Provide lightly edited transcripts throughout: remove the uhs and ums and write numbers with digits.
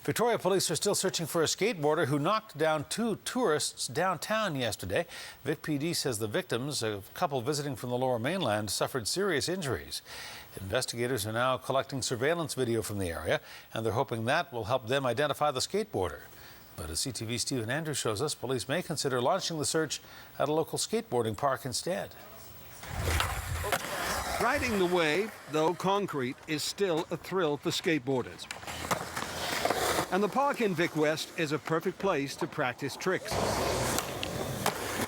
Victoria police are still searching for a skateboarder who knocked down 2 tourists downtown yesterday. VicPD says the victims, a couple visiting from the lower mainland, suffered serious injuries. Investigators are now collecting surveillance video from the area, and they're hoping that will help them identify the skateboarder. But as CTV's Stephen Andrews shows us, police may consider launching the search at a local skateboarding park instead. Riding the wave, though concrete, is still a thrill for skateboarders. And the park in Vic West is a perfect place to practice tricks.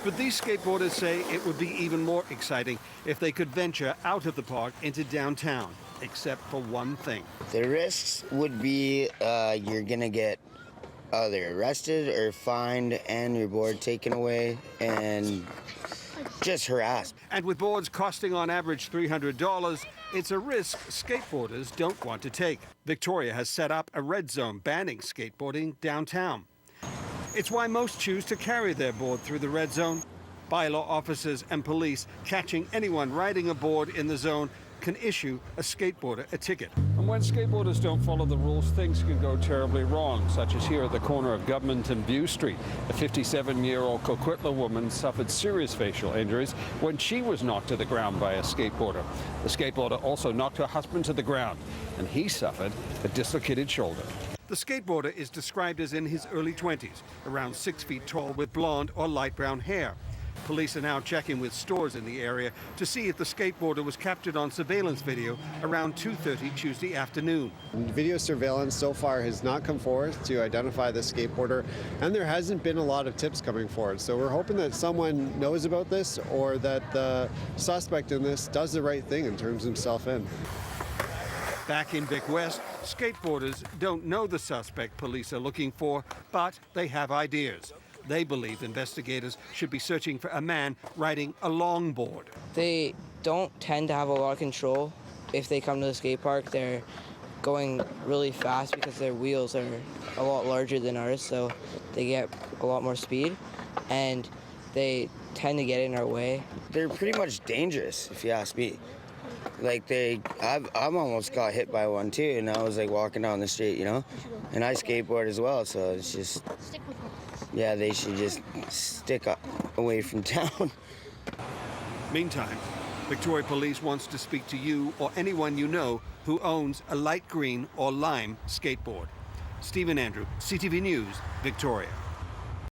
But these skateboarders say it would be even more exciting if they could venture out of the park into downtown, except for one thing. The risks would be you're going to get either arrested or fined and your board taken away and just harassed. And with boards costing on average $300, it's a risk skateboarders don't want to take. Victoria has set up a red zone banning skateboarding downtown. It's why most choose to carry their board through the red zone. Bylaw officers and police catching anyone riding a board in the zone can issue a skateboarder a ticket. And when skateboarders don't follow the rules, things can go terribly wrong, such as here at the corner of Government and View Street. A 57-year-old Coquitlam woman suffered serious facial injuries when she was knocked to the ground by a skateboarder. The skateboarder also knocked her husband to the ground, and he suffered a dislocated shoulder. The skateboarder is described as in his early 20s, around 6 feet tall with blonde or light brown hair. Police are now checking with stores in the area to see if the skateboarder was captured on surveillance video around 2:30 Tuesday afternoon. Video surveillance so far has not come forward to identify the skateboarder, and there hasn't been a lot of tips coming forward. So we're hoping that someone knows about this or that the suspect in this does the right thing and turns himself in. Back in Vic West, skateboarders don't know the suspect police are looking for, but they have ideas. They believe investigators should be searching for a man riding a longboard. They don't tend to have a lot of control. If they come to the skate park, they're going really fast because their wheels are a lot larger than ours, so they get a lot more speed, and they tend to get in our way. They're pretty much dangerous, if you ask me. Like I've almost got hit by one too, and I was like walking down the street, you know, and I skateboard as well, so it's just, yeah, they should just stick away from town. Meantime, Victoria Police wants to speak to you or anyone you know who owns a light green or lime skateboard. Stephen Andrews, CTV News, Victoria.